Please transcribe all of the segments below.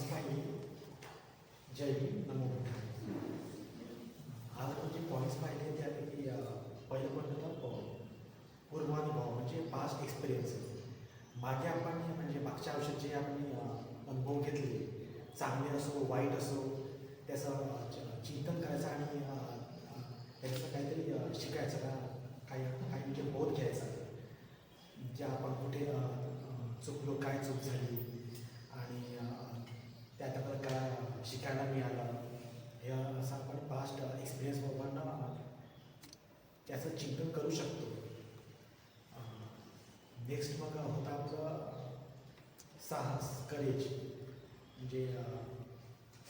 Points पाहिले. जय हिंद, नमो बुद्धाय. आज आपण जे पॉईंट्स पाहिले त्यापैकी पहिलं पॉईंट होता पूर्वानुभव म्हणजे पास्ट एक्सपिरियन्स. मागे आपण म्हणजे मागच्या आयुष्यात जे आपण अनुभव घेतले, चांगले असो वाईट असो, त्याचं चिंतन करायचं आणि त्याचं काहीतरी शिकायचं का, काही काही म्हणजे बोध घ्यायचा, जे आपण कुठे चुकलो, काय चूक झाली आणि त्यात आपल्याला काय शिकायला मिळालं, हे असं आपण पास्ट एक्सपिरियन्सबरोबर त्याचं चिंतन करू शकतो. नेक्स्ट मग होता आपलं साहस, करेज. म्हणजे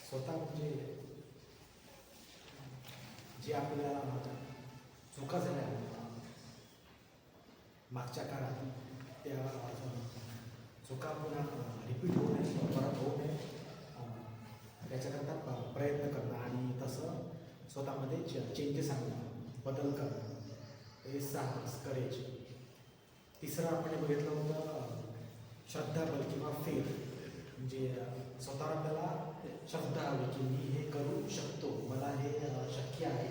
स्वतः म्हणजे जे आपल्याला चुका झाल्या मागच्या काळात, त्या चुका पुन्हा रिपीट होऊ नये, परत होऊ नये, त्याच्याकरता प्रयत्न करणं आणि तसं स्वतःमध्ये चेंजेस आणणं, बदल करणं, हे साहस, करेज. तिसरं आपण बघितलं होतं श्रद्धाबल किंवा फेथ. म्हणजे स्वतःला आपल्याला श्रद्धा हवी की मी हे करू शकतो, मला हे शक्य आहे,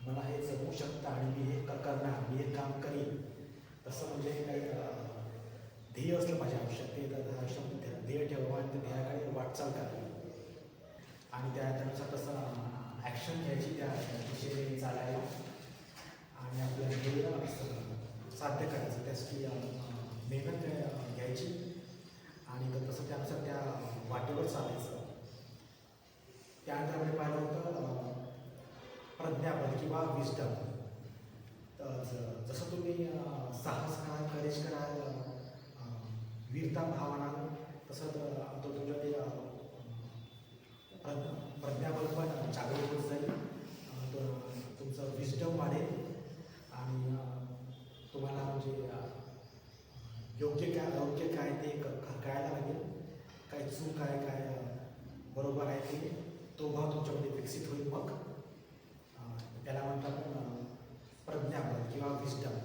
मला हे जमू शकतं आणि मी हे करणार, मी हे काम करीन. तसं म्हणजे काही ध्येय असलं माझ्या आयुष्यात, ते आयुष्यामध्ये ध्येय ठेवावं आणि त्या ध्येयाकडे वाटचाल करावी आणि त्यानुसार तसं ॲक्शन घ्यायची, त्या दिशेने चालायला आणि आपलं ध्येय साध्य करायचं, त्यासाठी मेहनत घ्यायची आणि तसं त्यानुसार त्या वाटेवर चालायचं. त्यानंतर आपण पाहिलं होतं प्रज्ञाबल किंवा विस्डम. जसं तुम्ही साहस कराल, करेज कराल, वीरता भावना, तसं तो तुमच्याकडे प्रज्ञाबल पण जागृत होत जाईल, तुमचं विस्डम वाढेल आणि तुम्हाला म्हणजे योग्य काय अयोग्य काय ते कळायला लागेल, काय चूक आहे, काय बरोबर आहे, ते तो भाव तुमच्यामध्ये विकसित होईल. मग त्याला म्हणतात प्रज्ञाबल किंवा विस्डम.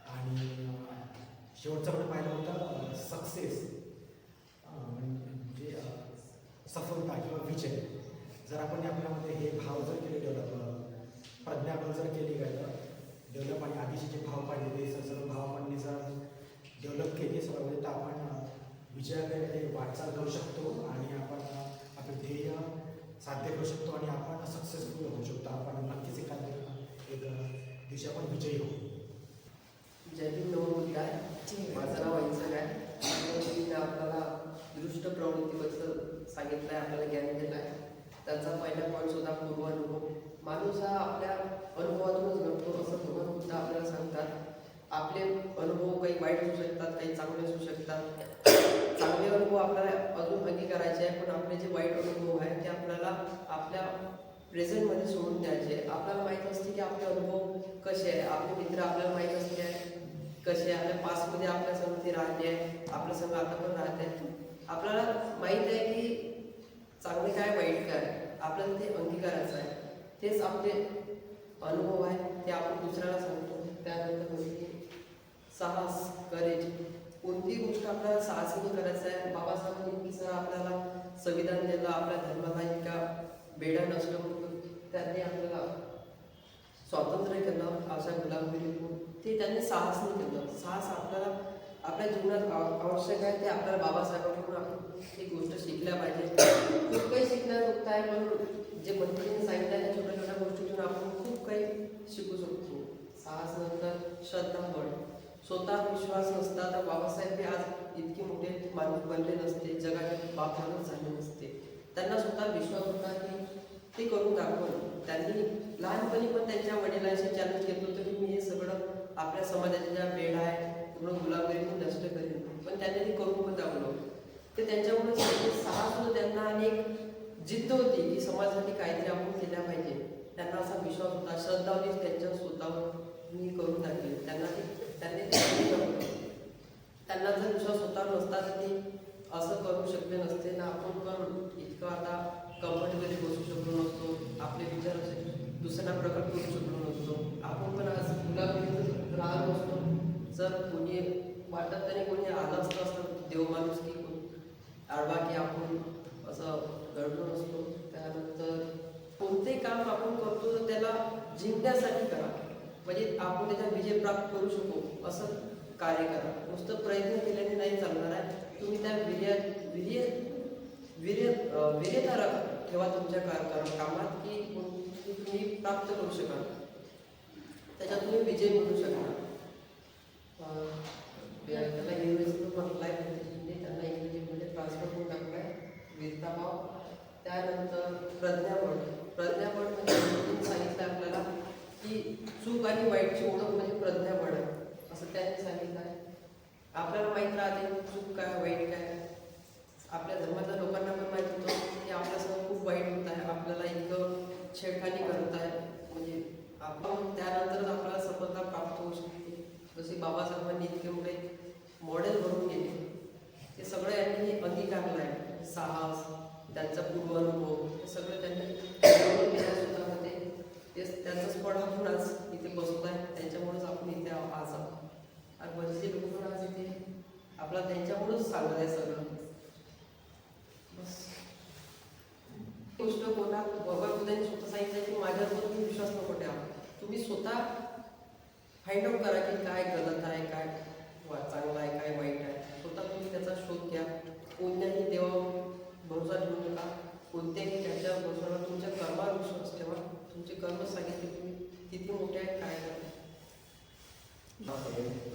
आणि शेवटचं आपण पाहिलं होतं सक्सेस, म्हणजे सफलता किंवा विजय. जर आपण आपल्यामध्ये हे भाव जर केले डेव्हलप, प्रज्ञाबल जर केली गेलं डेव्हलप आणि आधीचे जे भाव पाहिजे ते सर्व भाव आपण जर डेव्हलप केले सर्वांमध्ये, तर आपण विजयाकडे वाटचाल करू शकतो आणि आपण आपले ध्येय साध्य करू शकतो आणि आपण सक्सेसफुल होऊ शकतो. आपण नक्कीच एक दिवशी आपण विजयी होऊ. जय हिंद, नमो बुद्धाय. माझं नाव अहिंसक आहे. आपल्याला दृष्ट प्रवृत्तीबद्दल सांगितलं आहे, आपल्याला ज्ञान दिलं आहे. त्याचा पहिला पॉईंट होता पूर्वानुभव. माणूस हा आपल्या अनुभवातूनच घडतो असं भगवान बुद्ध आपल्याला सांगतात. आपले अनुभव काही वाईट असू शकतात, काही चांगले असू शकतात. चांगले अनुभव आपल्याला अजून अंगीकारायचे आहे, पण आपले जे वाईट अनुभव आहेत ते आपल्याला आपल्या प्रेझेंटमध्ये सोडून द्यायचे. आपल्याला माहीत असते की आपले अनुभव कसे आहे, आपले मित्र आपल्याला माहीत असते कसे, आपल्या पास्टमध्ये आपल्या संग ते राहते आहे, आपल्या संग आता पण राहत आहे. आपल्याला माहीत आहे की चांगले काय वाईट काय, आपल्याला ते अंगीकारायचं आहे. तेच आपले अनुभव आहे, ते आपण दुसऱ्याला सांगतो. त्यानंतर म्हणजे साहस, करेज. कोणती गोष्ट आपल्याला साहसाने करायचं आहे. बाबासाहेबांनी सर आपल्याला संविधान दिलं, आपल्या धर्माला इतका बेडा नष्ट करून त्यांनी आपल्याला स्वातंत्र्य केलं, अशा गुलामगिरीतून. ते त्यांनी साहसने केलं. साहस आपल्याला आपल्या जीवनात आवश्यक आहे. ते आपल्याला बाबासाहेबांकडून आपण एक गोष्ट शिकल्या पाहिजे. खूप काही शिकण्यात आहे, पण जे मंत्रीने सांगितलं त्या छोट्या छोट्या गोष्टीतून आपण खूप काही शिकू शकतो. साहस नंतर श्रद्धाबळ. स्वतः विश्वास नसता तर बाबासाहेब हे आज इतके मोठे माणूस बनले नसते, जगाचे बाप माणूस झाले नसते. त्यांना स्वतः विश्वास होता की ते करून दाखवलं. त्यांनी लहानपणी पण त्यांच्या वडिलांशी चॅलेंज केलं होतं की मी हे सगळं आपल्या समाजाच्या ज्या पेढा आहे पूर्ण गुलामगिरी नष्ट करेन, पण त्यांनी ते करून पण दाखवलं. ते त्यांच्यामुळे साहस होतं त्यांना आणि एक जिद्द होती की समाजासाठी काहीतरी आपण केल्या पाहिजे. त्यांना असा विश्वास होता, श्रद्धा होती त्यांच्या स्वतःवर मी करून दाखवेन. त्यांनी त्यांना जर विश्वास स्वतःवर नसता तर ते असं करू शकले नसते ना. आपण पण इतकं आता कम्फर्टेबली बसू शकलो नसतो, आपले विचार दुसऱ्यांना प्रकट करू शकलो नसतो. आपण पण आज गुलामगिरीतच राहिलो असतो जर कोणी वाटत तरी कोणी आलं असतं देव माणूस की आडवा की आपण असं घडलो नसतो. त्यानंतर कोणतेही काम आपण करतो तर त्याला जिंकण्यासाठी करा, म्हणजे आपण त्याच्यात विजय प्राप्त करू शकू असं कार्य करा. नुसतं प्रयत्न केल्याने नाही चालणार आहे. तुम्ही त्या वीर्यता ठेवा तुमच्या कामात की तुम्ही प्राप्त करू शकाल, त्याच्यात तुम्ही विजय मिळू शकता. त्याला इंग्रजीतून म्हटलं आहे, म्हणजे त्यांना इंग्रजीमध्ये ट्रान्सफर करून टाकलं आहे वीरताभाव. त्यानंतर प्रज्ञाबळ म्हणजे सांगितलं आपल्याला की चूक आणि वाईटची ओळख म्हणजे प्रज्ञाबळ असं त्यांनी सांगितलं आहे. आपल्याला माहीत राहते चूक काय वाईट काय. आपल्या धर्मातल्या लोकांना पण माहीत होतं की आपल्यासमोर खूप वाईट होत आहे, आपल्याला इतकं छेडखानी करत आहे, म्हणजे आपण त्यानंतरच आपल्याला सफलता प्राप्त होऊ शकते. जसे बाबासाहेबांनी इतके मोठे मॉडेल बनवून गेले, ते सगळं यांनी अंगीकारलं आहे. साहस, त्यांचा पूर्वानुभव, हे सगळं त्यांनी स्वतःमध्ये तेच त्यांचंच फळ आपण आज इथे बसतो आहे. त्यांच्यामुळेच आपण इथे आज आहोत. आणि बरेचसे लोक पण आज इथे आपल्याला त्यांच्यामुळेच सांगत आहे सगळं. बस गोष्ट कोणा भगवद्गीतेने स्वतः सांगितलं की माझ्यावर तुम्ही विश्वास नको ठेवा. तुम्ही स्वतः फाइंड आउट करा की काय गलत आहे, काय चांगलं आहे, काय वाईट आहे. स्वतः तुम्ही त्याचा शोध घ्या. कोणत्याही देवावर भरोसा ठेवू नका. कोणत्याही त्याच्या भरोशावर तुमच्या कर्मावर विश्वास ठेवा. तुमचे कर्म सांगितले तुम्ही किती मोठे आहेत, काय करा.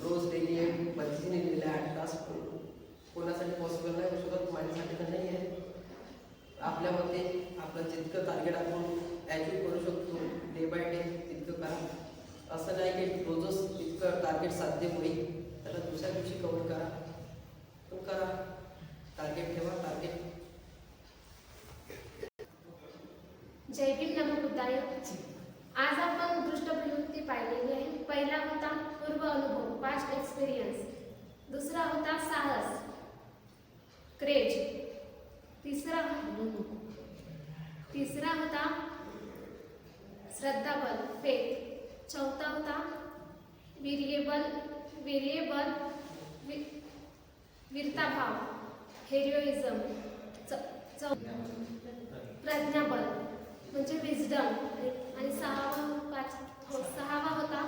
रोज डेली एक पद्धतीने लिहिलं 8 तास कोणासाठी पॉसिबल नाही होऊ शकत, माझ्यासाठी तर नाही आहे. आपल्यामध्ये आपलं जितकं टार्गेट आपण अचीव करू शकतो डे बाय डे तितकं करा. असं नाही की रोजच तितकं टार्गेट साध्य होईल, त्याला दुसऱ्या दिवशी कव्हर करा. पण करा, टार्गेट ठेवा. टार्गेट. जय भीम, नमो बुद्धाय. आज आपण दृष्ट प्रवृत्ती पाहिलेली आहे. पहिला होता पूर्व अनुभव, पास्ट एक्सपिरियन्स. दुसरा होता साहस, क्रेज. तिसरा होता श्रद्धाबल, फेथ. चौथा होता वीरताभाव, हेरोइझम. प्रज्ञाबल म्हणजे विजडम. आणि सहावा होता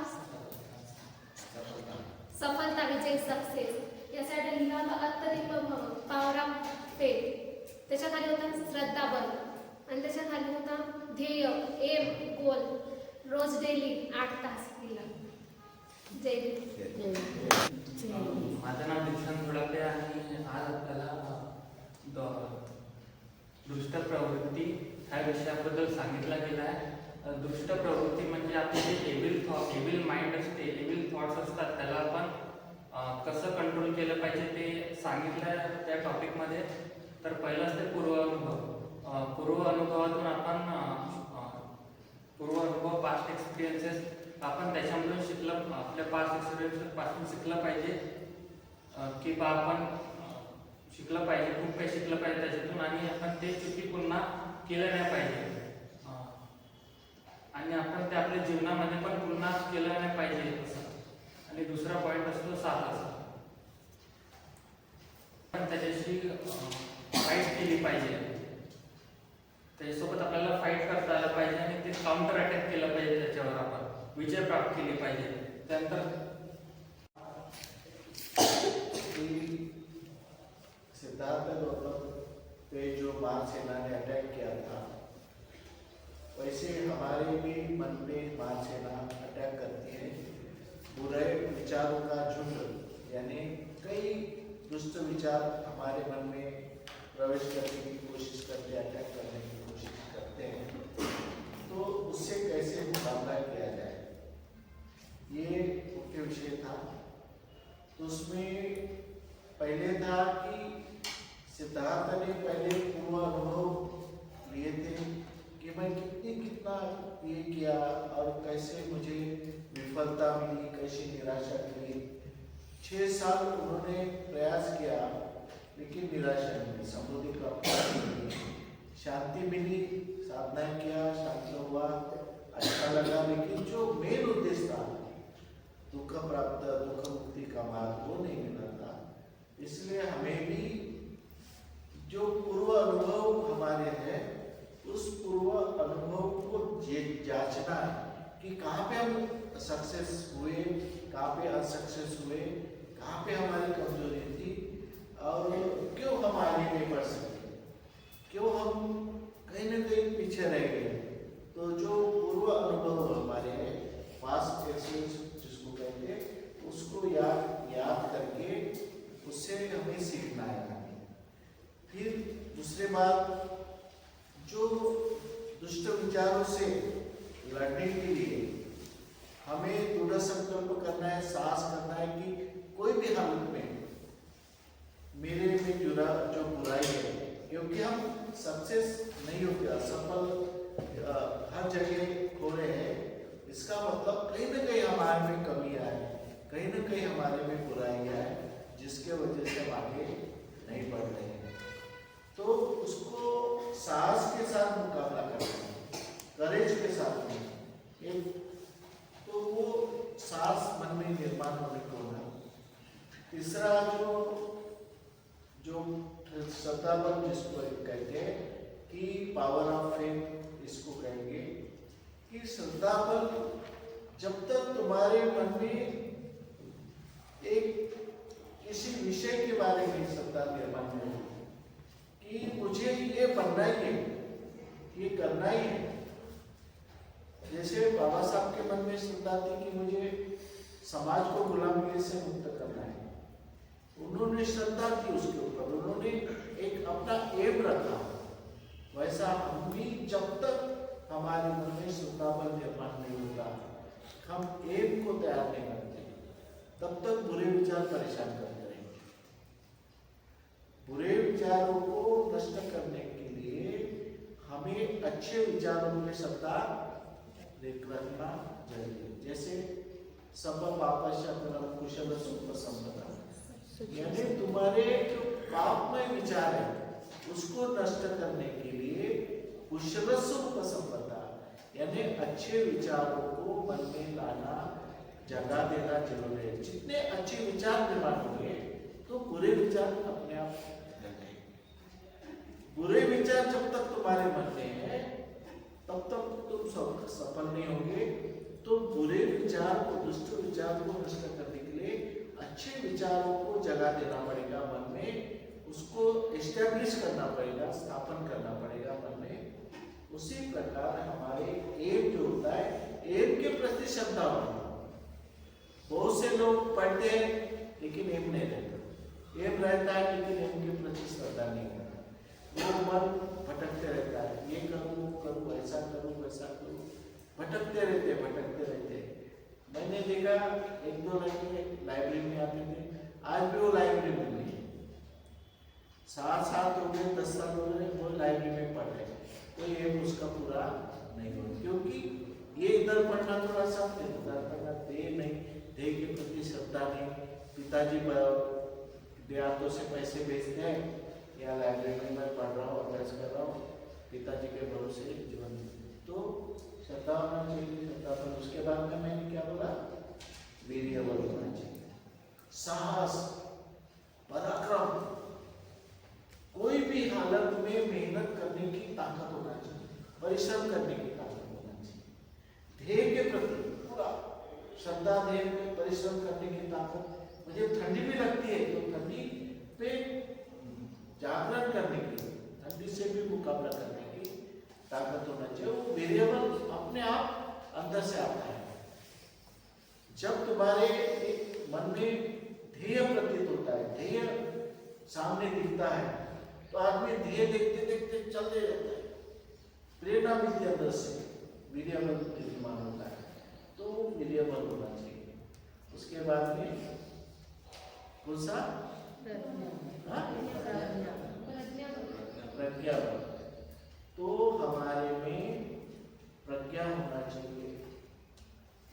सफलता, विजय, सक्सेस. या साईडला लिहिला होता अत्तरित्व, पॉवर ऑफ फेथ. त्याच्या खाली होता श्रद्धाबल आणि त्याच्या खाली होता ध्येय, एम, गोल. रोज डेली 8 तास दिला. जय भीम. माझं नाव दीक्षांत थोडापे आणि आज आपल्याला दुष्ट प्रवृत्ती ह्या विषयाबद्दल सांगितलं गेलं आहे. दुष्ट प्रवृत्ती म्हणजे आपले जे एविल माइंड असते, एविल थॉट्स असतात, त्याला आपण कसं कंट्रोल केलं पाहिजे ते सांगितलं आहे त्या टॉपिकमध्ये. तर पहिलं असते पूर्व अनुभवातून आपण पास्ट एक्सपिरियन्सेस आपण त्याच्यामधून शिकलं, आपल्या पास्ट एक्सपिरियन्सेस पासून शिकलं पाहिजे की बा आपण शिकलं पाहिजे, खूप काही शिकलं पाहिजे त्याच्यातून, आणि आपण ते चुकी पुन्हा केलं नाही पाहिजे. आणि आपण ते आपल्या जीवनामध्ये पण पुन्हा केलं नाही पाहिजे. आणि दुसरा पॉईंट असतो साहस. आपण त्याच्याशी फाईट केली पाहिजे, त्याच्यासोबत आपल्याला फाईट करता आलं पाहिजे आणि ते काउंटर अटॅक केलं पाहिजे, त्याच्यावर आपण विजय प्राप्त केली पाहिजे. त्यानंतर सिद्धार्थ गौतम पे जो मारसेना ने अटैक किया था, वैसे हमारे भी मन पे मारसेना अटैक करती है. बुरे विचारों का झुंड, यानी कई दुष्ट विचार हमारे मन में प्रवेश करने की कोशिश करते, अटैक करने की कोशिश करते हैं. तो उससे कैसे मुकाबला किया जाए, ये मुख्य विषय था. तो उसमें पहले था कि सिद्धार्थ ने पहले पूर्व अनुभव लिए थे कि मैं कितना ये किया और कैसे मुझे विफलता मिली, कैसी निराशा मिली. 6 साल उन्होंने प्रयास किया लेकिन निराशा मिली, समृद्धि प्राप्त मिली, शांति मिली, साधना किया, शांत हुआ, अच्छा लगा. लेकिन जो मेन उद्देश्य था दुख मुक्ति का मार्ग, वो नहीं मिला था. इसलिए हमें भी जो पूर्व अनुभव सक्सेस हुए, कहाँ पे अनसक्सेस हुए, कहाँ पे हमारी कमजोरी थी और क्यों हम आगे नहीं बढ़ सके, क्यों हम कहीं ना कहीं पीछे रह गए। तो जो पूर्व अनुभव हमारे हैं, पास्ट एक्सपीरियंस जिसको कहते हैं, उसको याद करके उससे हमें सीखना है। फिर दूसरी बात, जो दुष्ट विचारों से लड़ने के लिए हमें दृढ़ संकल्प करना है, साहस करना है कि कोई भी हालत में मेरे में जो बुराई है, क्योंकि हम सक्सेस नहीं होते, असफल हर जगह हो रहे हैं, इसका मतलब कहीं ना कहीं हमारे में कमियां है, कहीं ना कहीं हमारे में बुराइयां है, जिसके वजह से हम आगे नहीं बढ़ रहे हैं। तो उसको साहस के साथ मुकाबला करना है, करेज के साथ में एक, तो वो साहस मन में निर्माण होने को होना। तीसरा जो श्रद्धाबल जिसको कहते हैं कि पावर ऑफ फेथ, इसको कहेंगे कि श्रद्धाबल जब तक तुम्हारे मन में एक किसी विषय के बारे में श्रद्धा निर्माण हो कि मुझे ये बनना ही है, ये करना ही है। जैसे बाबा साहब के मन में श्रद्धा थी कि मुझे समाज को गुलामी से मुक्त करना है, उन्होंने श्रद्धा की उसके ऊपर, उन्होंने एक अपना एम रखा। वैसा हम भी जब तक हमारे मन में श्रद्धाबल निर्माण नहीं होता, हम एम को तैयार नहीं करते, तब तक बुरे विचार परेशान करते रहेंगे। बुरे विचारों को नष्ट करने के लिए हमें अच्छे विचारों में श्रद्धा रखना चाहिए। जैसे सब पापस्य कुशल सुख संपदा, यानी तुम्हारे जो पापमय विचार है उसको नष्ट करने के लिए कुशल सुख संपदा, यानी अच्छे विचारों को मन में लाना, जगह देना जरूरी है। जितने अच्छे विचार निर्माण होंगे तो बुरे विचार अपने आप हटेंगे। बुरे विचार जब तक तुम्हारे मन में है तब तक तुम सफल नहीं होगे। तो बुरे विचार को, दुष्ट विचार को नष्ट करने के लिए अच्छे विचारों को जगह देना पड़ेगा मन में, उसको एस्टेब्लिश करना पड़ेगा, स्थापन करना पड़ेगा मन में। उसी प्रकार हमारे एम जो होता है, एम के प्रति श्रद्धा होना। बहुत से लोग पढ़ते हैं लेकिन एम नहीं रहता, एम रहता है लेकिन एम के प्रति श्रद्धा नहीं होता, वो मन भटकते रहता है, ये करूँ वो करूँ, ऐसा करूँ वैसा करूँ, भटकते रहते। मैंने देखा एक दो लड़के लाइब्रेरी में आते थे, आज भी वो लाइब्रेरी में नहीं है, 7 साल हो गए, 10 साल हो गए, वो लाइब्रेरी में पढ़ रहे, कोई एम उसका पूरा नहीं हो, क्योंकि ये इधर पढ़ना थोड़ा सा, उधर पढ़ना, देह के प्रति श्रद्धा नहीं। पिताजी देहातों से पैसे भेजते हैं, या लाइब्रेरी में मैं पढ़ रहा हूँ, अभ्यास कर रहा हूँ, पिताजी के भरोसे जीवन। तो श्रद्धा होना चाहिए, श्रद्धा पर। उसके बाद में मैंने क्या बोला, वीर्यबल होना चाहिए, साहस, पराक्रम, कोई भी हालत में मेहनत करने की ताकत होना चाहिए, परिश्रम करने की ताकत होना चाहिए। ध्येय के प्रति पूरा श्रद्धा, ध्येय में परिश्रम करने की ताकत। मुझे ठंडी भी लगती है तो ठंडी पे जागरण करने की, ठंडी से भी मुकाबला करने की ताकत होना चाहिए। वो वेरिएबल अपने आप अंदर से आता है। जब तुम्हारे एक मन में ध्येय प्रतीत होता है, ध्येय सामने दिखता है, तो आदमी ध्येय देखते देखते चलते रहता है, प्रेरणा मिलती है अंदर से, वेरिएबल निर्माण होता है। तो वेरिएबल होना चाहिए। उसके बाद में कौन सा, प्रज्ञा। तो हमारे में प्रज्ञा होना चाहिए,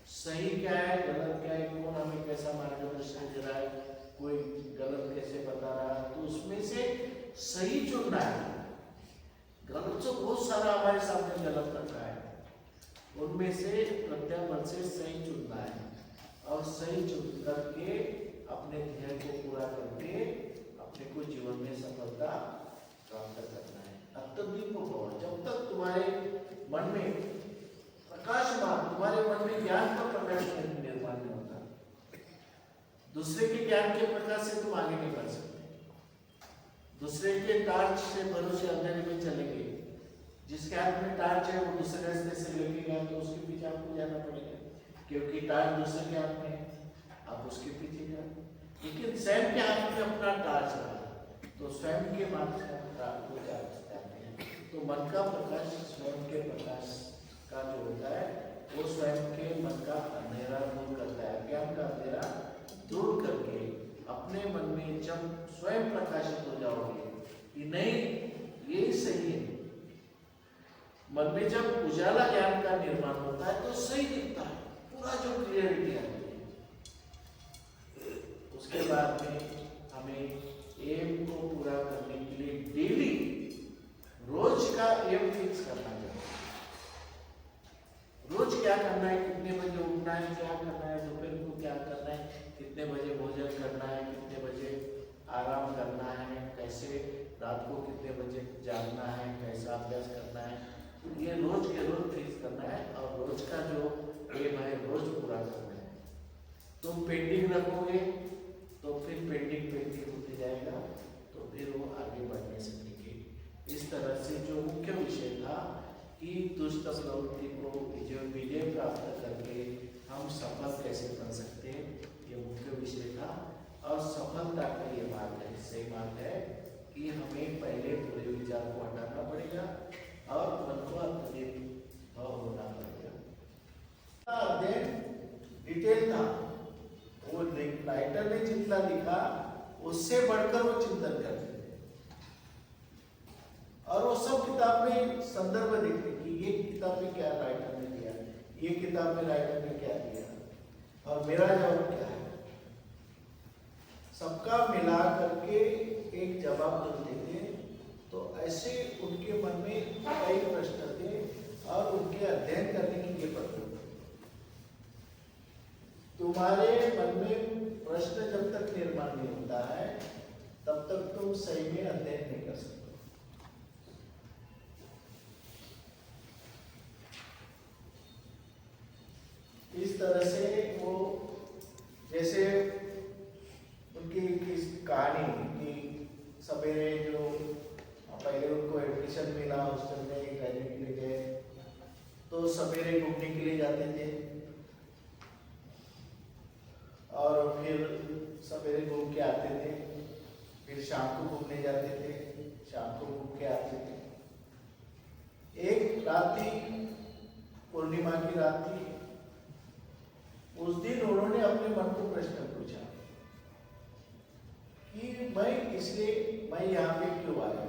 सही क्या है गलत क्या है, कौन हमें कैसा मार्गदर्शन दे रहा है, कोई गलत कैसे बता रहा है, तो उसमें से सही चुनना है। गलत तो बहुत सारा हमारे सामने गलत रखा है, उनमें से प्रज्ञाबल से सही चुनना है, और सही चुन करके अपने ध्येय को पूरा करके अपने को जीवन में सफलता प्राप्त करना है। अत्यधिक भव, जब तक तुम्हारे मन में प्रकाशमान, तुम्हारे मन में ज्ञान का प्रकाश निर्माण दूसरे के ज्ञान के प्रकाश से तुम आगे नहीं बढ़ सकते। दूसरे के टार्च से भरोसे अंधेरे में चलेंगे। जिसके हाथ में टार्च है वो दूसरे रास्ते से लेके गया तो उसके पीछे आपको जाना पड़ेगा, क्योंकि टार्च दूसरे के हाथ में है, आप उसके पीछे जाओ। लेकिन स्वयं के हाथ में अपना टार्च रहा तो स्वयं के मार्ग से को जाते हैं। तो मन का प्रकाश स्वयं के प्रकाश का जो होता है वो स्वयं के मन का अंधेरा दूर करता है। अज्ञान का अंधेरा दूर करके अपने मन में जब स्वयं प्रकाशित हो जाओगे कि नहीं यही सही है, मन में जब उजाला ज्ञान का निर्माण होता है तो सही दिखता है, पूरा जो क्लियरिटी आती है। उसके बाद में हमें एम को पूरा करने के लिए डेली रोज का एम फिक्स करना चाहिए। रोज क्या करना है, कितने बजे उठना है, क्या करना है, दोपहर को क्या करना है, कितने बजे भोजन करना है, कितने बजे आराम करना है, कैसे रात को कितने बजे जागना है, कैसा अभ्यास करना है, ये रोज के रोज फिक्स करना है। और रोज का जो एम है रोज पूरा करना है। तुम पेंडिंग रखोगे तो फिर पेंडिंग होते जाएगा, तो फिर वो आगे बढ़ने से इस तरह से जो मुख्य विषय था कि दुष्ट प्रवृत्ति को जो विजय प्राप्त करके हम सफल कैसे बन सकते हैं, ये मुख्य विषय था। और सफलता का ये मार्ग है, सही मार्ग है कि हमें पहले पूरे विचार को हटाना पड़ेगा और मन को अत्यधिक भाव होना पड़ेगा। अध्ययन डिटेल था, वो राइटर ने जितना लिखा उससे बढ़कर वो चिंतन करते और वो सब किताब में संदर्भ देखते कि ये किताब में क्या राइटर ने दिया, ये किताब में राइटर ने क्या दिया और मेरा जवाब क्या है। सबका मिला करके एक जवाब देते थे। तो ऐसे उनके मन में कई प्रश्न थे और उनके अध्ययन करने की ये पद्धति। तुम्हारे मन में प्रश्न जब तक निर्माण नहीं होता है तब तक तुम सही में अध्ययन नहीं कर सकते। इस तरह से वो जैसे उनकी कहानी कि सवेरे जो पहले उनको एडमिशन मिला हॉस्टल में रहने के लिए गए तो सवेरे घूमने के लिए जाते थे और फिर सवेरे घूम के आते थे, फिर शाम को घूमने जाते थे, शाम को घूम के आते थे। एक रात थी, पूर्णिमा की रात थी। उस दिन उन्होंने अपने मन को प्रश्न पूछा कि मैं यहाँ पे क्यों आया,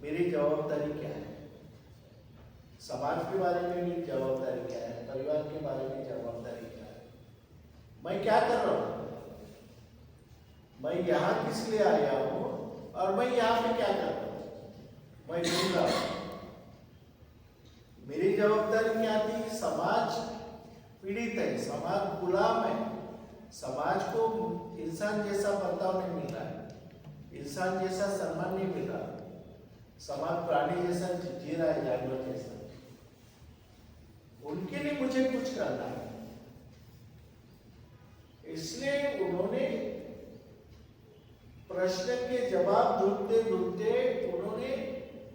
मेरी जवाबदारी क्या है, समाज के बारे में मेरी जवाबदारी क्या है, परिवार के बारे में जवाबदारी क्या है, मैं क्या कर रहा हूँ, मैं यहाँ किस लिए आया हूँ और मैं यहाँ पे क्या कर रहा हूँ, मैं ढूंढ रहा हूँ। मेरी जवाबदारी क्या थी, समाज पीड़ित है, समाज गुलाम है, समाज को इंसान जैसा बर्ताव नहीं मिल रहा है, इंसान जैसा सम्मान नहीं मिल रहा, समाज प्राणी जैसा जी रहा है, जानवर जैसा। उनके लिए मुझे कुछ करना है। इसलिए उन्होंने प्रश्न के जवाब ढूंढते ढूंढते उन्होंने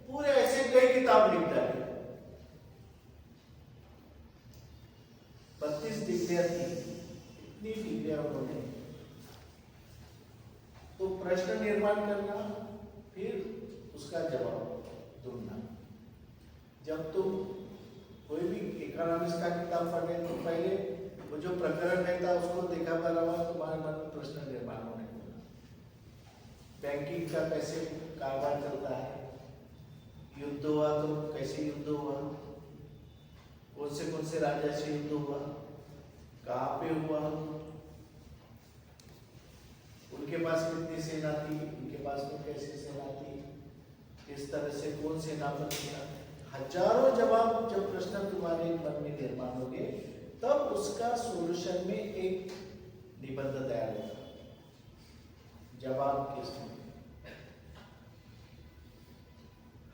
पूरे ऐसे कई किताब लिख डाली। 32 डिग्रियां थी, इतनी डिग्रियां उन्होंने। तो प्रश्न निर्माण करना, फिर उसका जवाब ढूंढना। जब तुम कोई भी इकोनॉमिक्स का किताब पढ़े तो पहले वो जो प्रकरण रहता उसको देखा बराबर तुम्हारे मन में प्रश्न निर्माण होने लगा। बैंकिंग का कैसे कारोबार चलता है, युद्ध हुआ तो कैसे युद्ध हुआ, कौन से राजा से युद्ध हुआ, कहाँ पे हुआ, उनके पास कितनी सेना थी, उनके पास में कैसे सेना थी, किस तरह से कौन सेनापति था। हजारों जवाब जब प्रश्न तुम्हारे मन में निर्माण होंगे तब उसका सोल्यूशन में एक निबंध तैयार होगा। जवाब किस में,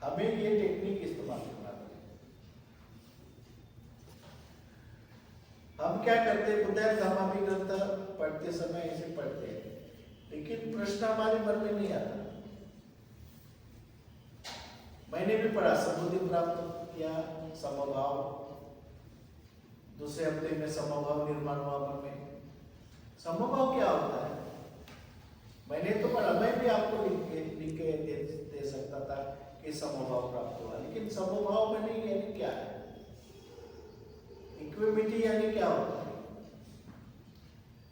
हमें ये टेक्निक इस्तेमाल करना है। हम क्या करते, बुद्धायन धम्माभिग्रंथ पढ़ते समय ऐसे पढ़ते हैं, लेकिन प्रश्न हमारे मन में नहीं आता। मैंने भी पढ़ा, समबुद्धि प्राप्त किया, समभाव, दूसरे हफ्ते में समभाव निर्माण हुआ मन में। समभाव क्या होता है मैंने तो पढ़ा, मैं भी आपको लिख के दे सकता था कि समभाव प्राप्त हुआ, लेकिन समभाव में नहीं, यानी क्या है? इक्विमिटी यानी क्या होता है?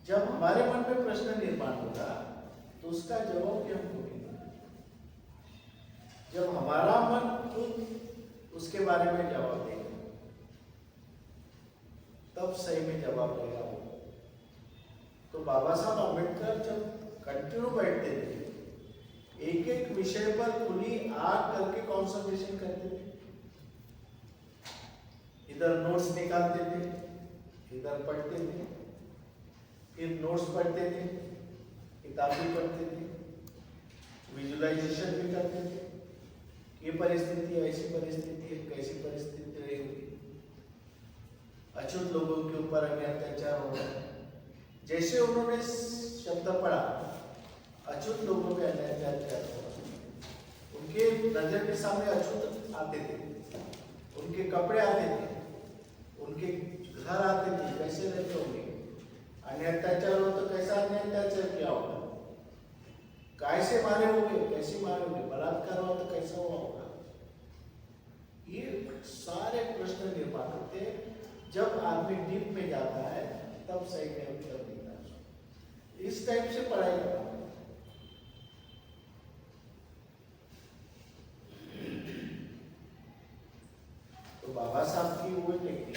जब हमारे मन में प्रश्न निर्माण होगा तो उसका जवाब भी हमको मिलेगा। जब हमारा मन खुद उसके बारे में जवाब देगा तब सही में जवाब देगा वो। तो बाबा साहब अम्बेडकर जब कंटिन्यू बैठते थे, एक एक विषय पर खुली आग करके कॉन्सेंट्रेशन करते थे। इधर नोट्स निकालते थे, इधर पढ़ते थे, फिर नोट्स पढ़ते थे, किताब भी पढ़ते थे, विजुअलाइजेशन भी करते थे। ये परिस्थिति, ऐसी परिस्थिति, कैसी परिस्थिति रही होगी, अछूत लोगों के ऊपर अन्य अत्याचार हो रहा है। जैसे उन्होंने शब्द पढ़ा, अछूत लोगों पे अन्य अत्याचार हो रहा है, उनके नजर के सामने अछूत आते थे, उनके कपड़े आते थे, उनके घर आते थे, कैसे रहते होंगे, अन्य अत्याचार हो तो कैसा अन्य अत्याचार किया होगा, कैसे मारे होंगे, कैसे मारे होंगे, बलात्कार हुआ तो कैसा हुआ होगा। ये सारे प्रश्न निर्माण होते हैं। जब आदमी डीप में जाता है तब सही में उत्तर देता है। इस टाइप से पढ़ाई करना। तो बाबा साहब की वो टेक्निक,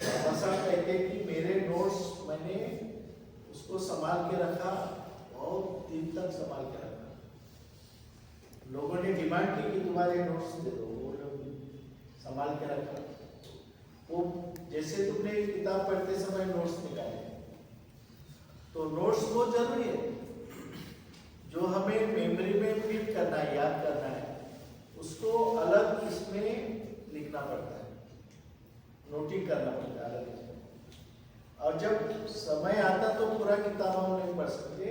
बाबा साहब कहते हैं कि मेरे नोट्स मैंने उसको संभाल के रखा, बहुत दिन तक संभाल के रखा। लोगों ने डिमांड की कि तुम्हारे नोट्स दे दो, वो लोग संभाल के रखा। वो जैसे तुमने किताब पढ़ते समय नोट्स निकाले, तो नोट्स बहुत जरूरी है। जो हमें मेमोरी में फिट करना है, याद करना है, उसको अलग इसमें लिखना पड़ता है, नोटिंग करना पड़ता है अलग इसमें। और जब समय आता तो पूरा किताब हम नहीं पढ़ सकते,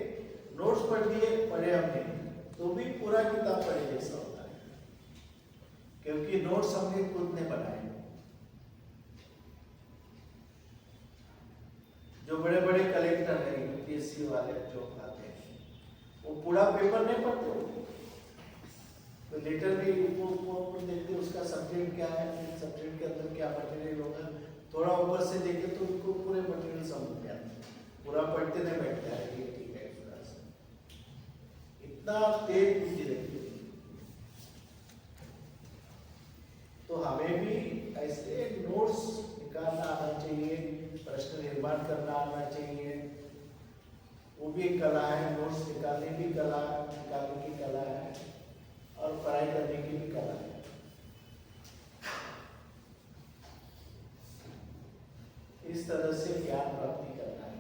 नोट्स पढ़ दिए, पढ़े हमने तो भी पूरा किताब पढ़े जैसा होता है, क्योंकि नोट्स हमने खुद ने बनाए। जो बड़े बड़े कलेक्टर हैं, यूपीएससी वाले जो आते हैं, वो पूरा पेपर नहीं पढ़ते, तो लेटर भी वो देखते उसका सब्जेक्ट क्या है, सब्जेक्ट के अंदर क्या मटेरियल होगा, थोड़ा ऊपर से देखे तो उनको पूरे मटेरियल समझ में आते, पूरा पढ़ते नहीं बैठते हैं। ये ठीक है, इतना तेज बुद्धि रहती है। तो हमें भी ऐसे नोट्स निकालना आना चाहिए, प्रश्न निर्माण करना आना चाहिए। वो भी एक कला है, नोट्स निकालने की कला, निकालने की कला है, और पढ़ाई करने की भी कला है। इस तरह से ज्ञान प्राप्ति करना है।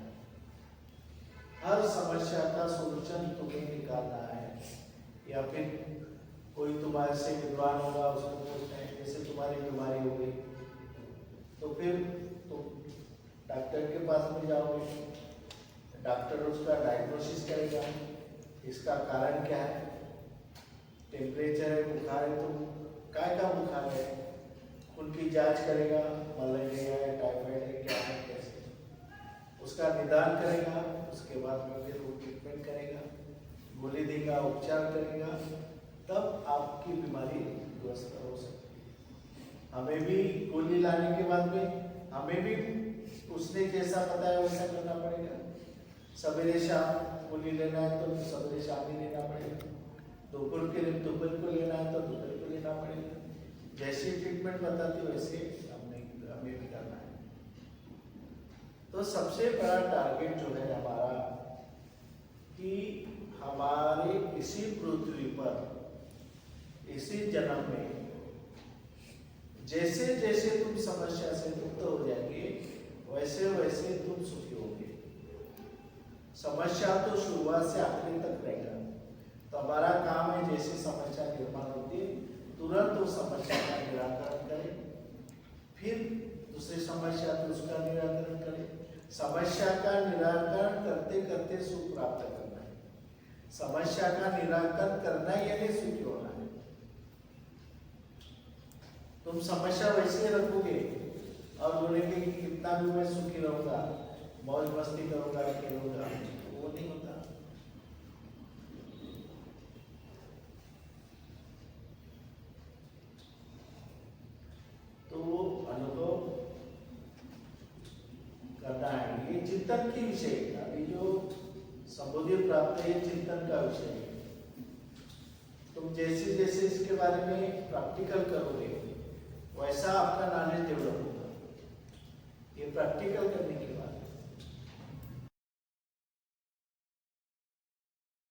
हर समस्या का सोल्यूशन तुम्हें निकालना है, या फिर कोई तुम्हारे से विद्वान होगा, उसको पूछते हैं जैसे तुम्हारी बीमारी हो गई, तो फिर तुम डॉक्टर के पास में जाओगे, डॉक्टर उसका डायग्नोसिस करेगा, इसका कारण क्या है, टेम्परेचर है, बुखार है, तो काय का बुखार है, उनकी जांच करेगा, मलेरिया है, टाइफाइड है, क्या है, कैसे, उसका निदान करेगा, उसके बाद में फिर वो ट्रीटमेंट करेगा, गोली देगा, उपचार करेगा, तब आपकी बीमारी ग्रस्त हो सकती है। हमें भी गोली लाने के बाद में हमें भी उसने जैसा बताया वैसा करना पड़ेगा। सवेरे शाम गोली लेना है तो सवेरे शाम ही लेना पड़ेगा, दोपहर के लिए दोपहर को लेना है तो दोपहर को लेना पड़ेगा। जैसी ट्रीटमेंट बताती वैसे हमें भी करना है। तो सबसे बड़ा टारगेट जो है हमारा, कि हमारे इसी पृथ्वी पर, इसी जन्म में जैसे जैसे तुम समस्या से मुक्त हो जाएंगे, वैसे वैसे तुम सुखी होगे। समस्या तो शुरुआत से आखिरी तक रहेगा। तो हमारा काम है, जैसे समस्या निर्माण होती है तुरंत उस समस्या का निराकरण करें, फिर दूसरी समस्या तो उसका निराकरण करें, समस्या का निराकरण करते करते सुख प्राप्त करना है। समस्या का निराकरण करना ही यानी सुखी होना है। तुम समस्या वैसे ही रखोगे और बोलेंगे कि कितना भी मैं सुखी रहूंगा, मौज मस्ती करूंगा, खेलूंगा, वो नहीं होता। तो वो अनुभव करना है। ये चिंतन की विषय है। अभी जो संबोधि प्राप्त है, ये चिंतन का विषय है। तुम जैसे जैसे इसके बारे में प्रैक्टिकल करोगे वैसा आपका नॉलेज डेवलप होगा। ये प्रैक्टिकल करने की